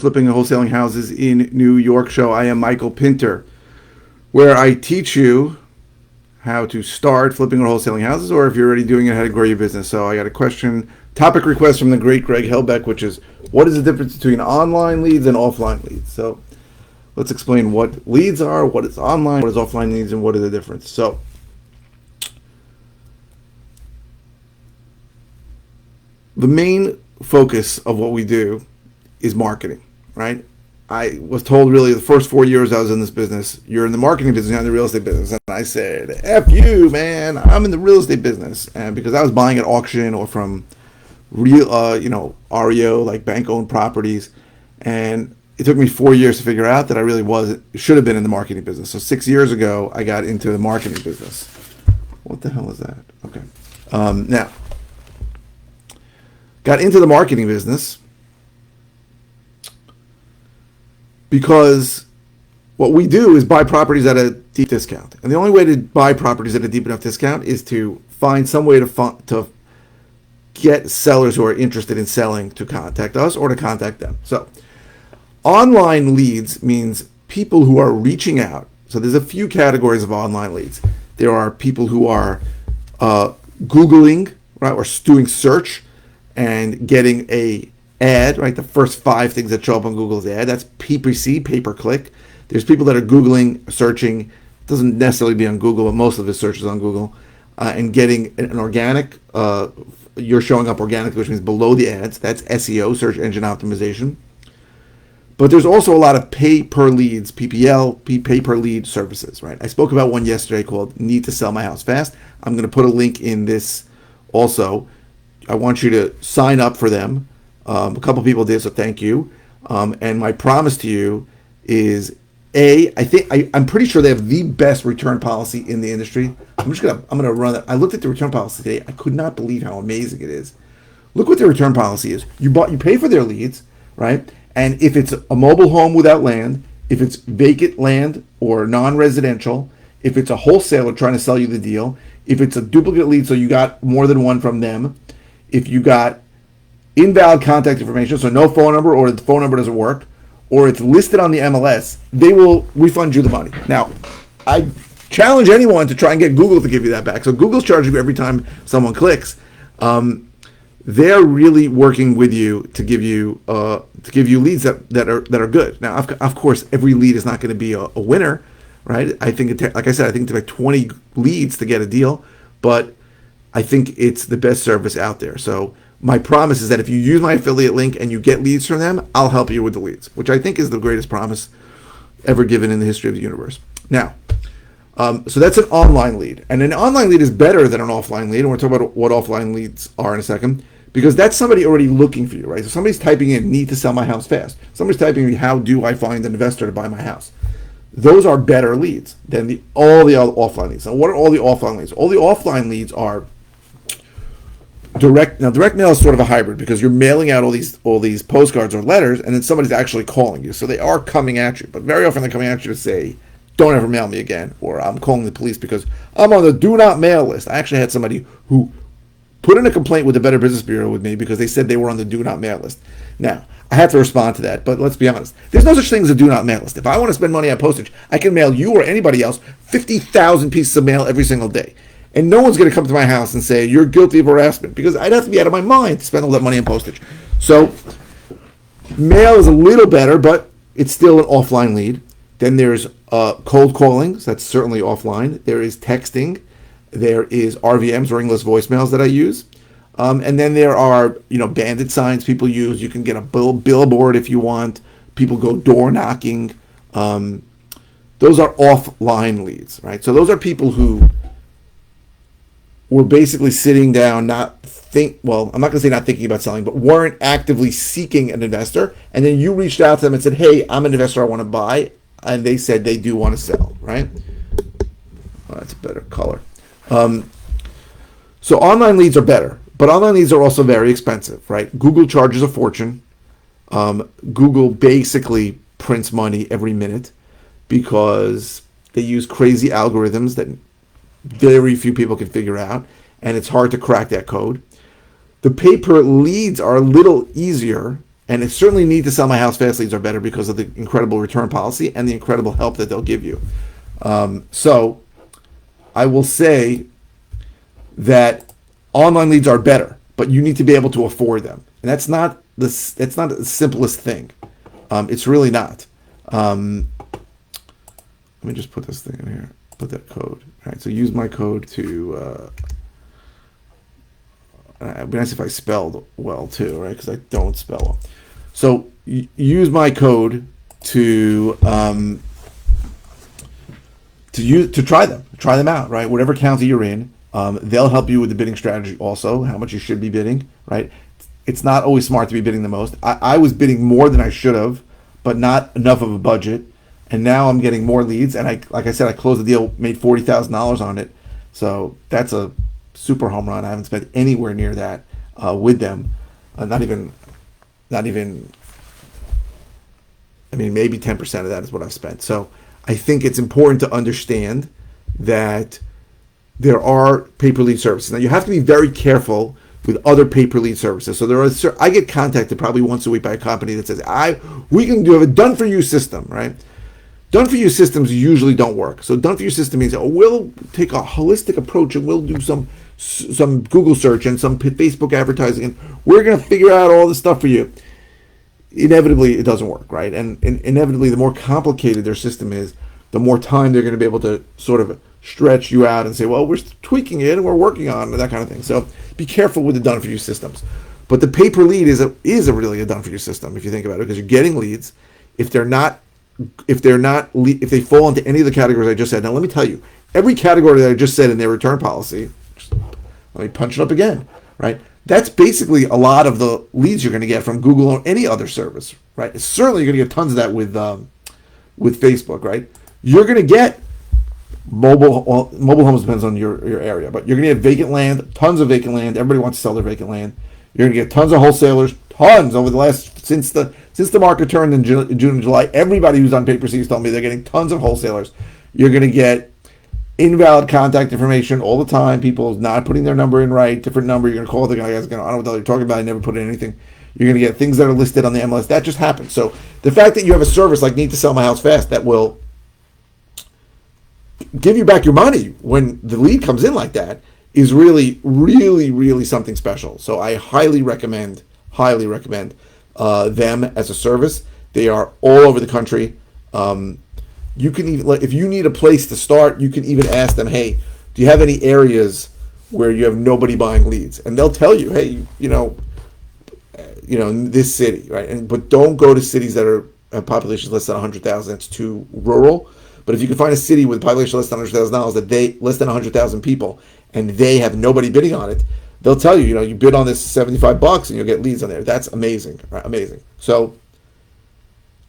Flipping and Wholesaling Houses in New York show. I am Michael Pinter, where I teach you how to start flipping or wholesaling houses, or if you're already doing it, how to grow your business. So I got a topic request from the great Greg Helbeck, which is, what is the difference between online leads and offline leads? So let's explain what leads are, what is online, what is offline leads, and what is the difference. So the main focus of what we do is marketing, right? I was told really the first 4 years I was in this business, you're in the marketing business, you're in the real estate business. And I said, F you, man, I'm in the real estate business. And because I was buying at auction or from real, REO, like bank-owned properties. And it took me 4 years to figure out that I really should have been in the marketing business. So 6 years ago, I got into the marketing business. What the hell is that? Okay. Now, got into the marketing business because what we do is buy properties at a deep discount. And the only way to buy properties at a deep enough discount is to find some way to get sellers who are interested in selling to contact us or to contact them. So online leads means people who are reaching out. So there's a few categories of online leads. There are people who are Googling, right, or doing search and getting a ad, right? The first 5 things that show up on Google's ad, that's PPC, pay-per-click. There's people that are Googling, searching, it doesn't necessarily be on Google, but most of the search is on Google, and getting an organic, you're showing up organically, which means below the ads. That's SEO, search engine optimization. But there's also a lot of pay-per-leads, PPL, pay-per-lead services, right? I spoke about one yesterday called Need to Sell My House Fast. I'm going to put a link in this also. I want you to sign up for them. A couple people did, so thank you. And my promise to you is, I'm pretty sure they have the best return policy in the industry. I'm gonna run it. I looked at the return policy today. I could not believe how amazing it is. Look what their return policy is. You pay for their leads, right? And if it's a mobile home without land, if it's vacant land or non-residential, if it's a wholesaler trying to sell you the deal, if it's a duplicate lead, so you got more than one from them, if you got invalid contact information, so no phone number or the phone number doesn't work, or it's listed on the MLS, they will refund you the money. Now, I challenge anyone to try and get Google to give you that back. So Google's charging you every time someone clicks. They're really working with you to give you leads that are good. Now, of course, every lead is not going to be a winner, right? I think like I said, I think it's like 20 leads to get a deal, but I think it's the best service out there. So my promise is that if you use my affiliate link and you get leads from them, I'll help you with the leads, which I think is the greatest promise ever given in the history of the universe. Now, so that's an online lead. And an online lead is better than an offline lead. And we'll talk about what offline leads are in a second, because that's somebody already looking for you, right? So somebody's typing in, need to sell my house fast. Somebody's typing in, how do I find an investor to buy my house? Those are better leads than all the other offline leads. Now, what are all the offline leads? All the offline leads are direct. Now, direct mail is sort of a hybrid because you're mailing out all these postcards or letters, and then somebody's actually calling you. So they are coming at you, but very often they're coming at you to say, don't ever mail me again, or I'm calling the police because I'm on the do not mail list. I actually had somebody who put in a complaint with the Better Business Bureau with me because they said they were on the do not mail list. Now, I have to respond to that, but let's be honest. There's no such thing as a do not mail list. If I want to spend money on postage, I can mail you or anybody else 50,000 pieces of mail every single day. And no one's going to come to my house and say, you're guilty of harassment, because I'd have to be out of my mind to spend all that money on postage. So mail is a little better, but it's still an offline lead. Then there's cold calling, so that's certainly offline. There is texting. There is RVMs, ringless voicemails, that I use. And then there are, bandit signs people use. You can get a billboard if you want. People go door knocking. Those are offline leads, right? So those are people who were basically sitting down, I'm not going to say not thinking about selling, but weren't actively seeking an investor. And then you reached out to them and said, hey, I'm an investor, I want to buy. And they said they do want to sell, right? Oh, that's a better color. So online leads are better, but online leads are also very expensive, right? Google charges a fortune. Google basically prints money every minute because they use crazy algorithms that very few people can figure out, and it's hard to crack that code. The pay-per leads are a little easier And it's certainly need to sell my house fast leads are better because of the incredible return policy and the incredible help that they'll give you. So I will say that online leads are better, but you need to be able to afford them. And that's not the simplest thing. It's really not. Let me just put this thing in here. Put that code. All right. So use my code to. It'd be nice if I spelled well too, right? Because I don't spell well. So use my code to try them out, right? Whatever county you're in, they'll help you with the bidding strategy also, how much you should be bidding, right? It's not always smart to be bidding the most. I was bidding more than I should have, but not enough of a budget. And now I'm getting more leads. And like I said, I closed the deal, made $40,000 on it. So that's a super home run. I haven't spent anywhere near that with them. Not even. I mean, maybe 10% of that is what I've spent. So I think it's important to understand that there are pay-per-lead services. Now, you have to be very careful with other pay-per-lead services. So I get contacted probably once a week by a company that says, we can have a done-for-you system, right? Done-for-you systems usually don't work. So done-for-you system means, we'll take a holistic approach and we'll do some Google search and some Facebook advertising, and we're going to figure out all this stuff for you. Inevitably, it doesn't work, right? And inevitably, the more complicated their system is, the more time they're going to be able to sort of stretch you out and say, well, we're tweaking it and we're working on it, that kind of thing. So be careful with the done-for-you systems. But the pay-per-lead is really a done-for-you system if you think about it, because you're getting leads. If they fall into any of the categories I just said. Now, let me tell you, every category that I just said in their return policy, let me punch it up again, right? That's basically a lot of the leads you're going to get from Google or any other service, right? Certainly, you're going to get tons of that with Facebook, right? You're going to get mobile homes, depends on your area, but you're going to get vacant land, tons of vacant land. Everybody wants to sell their vacant land. You're going to get tons of wholesalers, tons over the last since the market turned in June and July. Everybody who's on paper sees told me they're getting tons of wholesalers. You're going to get invalid contact information all the time. People not putting their number in right, different number. You're going to call the guy. I don't know what the hell you're talking about. I never put in anything. You're going to get things that are listed on the MLS. That just happens. So the fact that you have a service like Need to Sell My House Fast that will give you back your money when the lead comes in like that is really, really, really something special. So I highly recommend them as a service. They are all over the country. You can even, if you need a place to start, you can even ask them, hey, do you have any areas where you have nobody buying leads? And they'll tell you, hey, in this city, right? But don't go to cities that have populations less than 100,000. It's too rural. But if you can find a city with a population less than $100,000, less than 100,000 people, and they have nobody bidding on it, they'll tell you, you bid on this $75 and you'll get leads on there. That's amazing, right? Amazing. So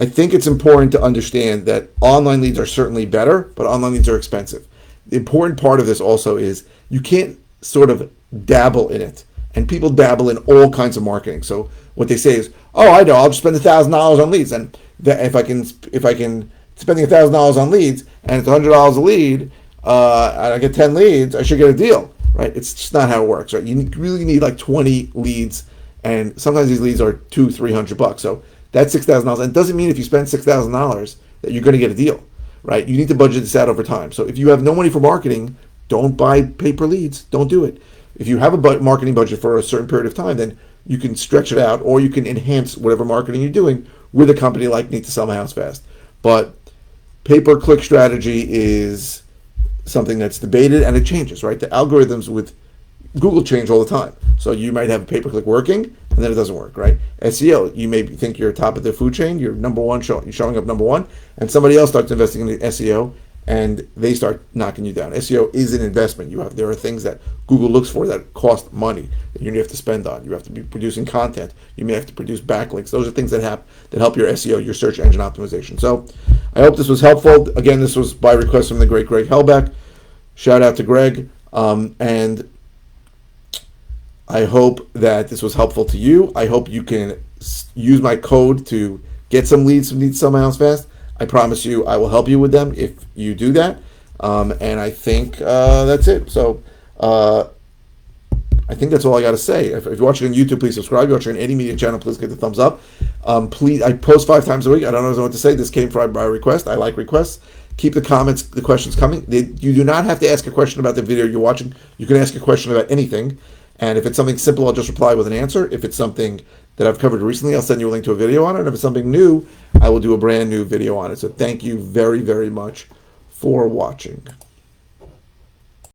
I think it's important to understand that online leads are certainly better, but online leads are expensive. The important part of this also is you can't sort of dabble in it. And people dabble in all kinds of marketing. So what they say is, I know, I'll just spend $1,000 on leads. And if I can spending $1,000 on leads and it's $100 a lead, and I get 10 leads, I should get a deal, right? It's just not how it works, right? You really need like 20 leads, and sometimes these leads are $200-$300. So that's $6,000. And it doesn't mean if you spend $6,000 that you're going to get a deal, right? You need to budget this out over time. So if you have no money for marketing, don't buy pay-per leads. Don't do it. If you have a marketing budget for a certain period of time, then you can stretch it out, or you can enhance whatever marketing you're doing with a company like Need to Sell My House Fast. But pay-per-click strategy is something that's debated, and it changes, right? The algorithms with Google change all the time. So you might have a pay-per-click working, and then it doesn't work, right? SEO, you may think you're top of the food chain, you're number one, you're showing up number one, and somebody else starts investing in the SEO, and they start knocking you down. SEO is an investment. There are things that Google looks for that cost money that you have to spend on. You have to be producing content. You may have to produce backlinks. Those are things that help your SEO, your search engine optimization. So I hope this was helpful. Again, this was by request from the great Greg Hellbeck. Shout out to Greg. And I hope that this was helpful to you. I hope you can use my code to get some leads from Need to Sell My House Fast. I promise you I will help you with them if you do that. And I think that's it. So I think that's all I got to say. If you're watching on YouTube, please subscribe. If you're watching on any media channel, please get the thumbs up. Please, I post 5 times a week. I don't know what to say. This came from by request. I like requests. Keep the comments, the questions coming. You do not have to ask a question about the video you're watching. You can ask a question about anything. And if it's something simple, I'll just reply with an answer. If it's something that I've covered recently, I'll send you a link to a video on it. And if it's something new, I will do a brand new video on it. So thank you very, very much for watching.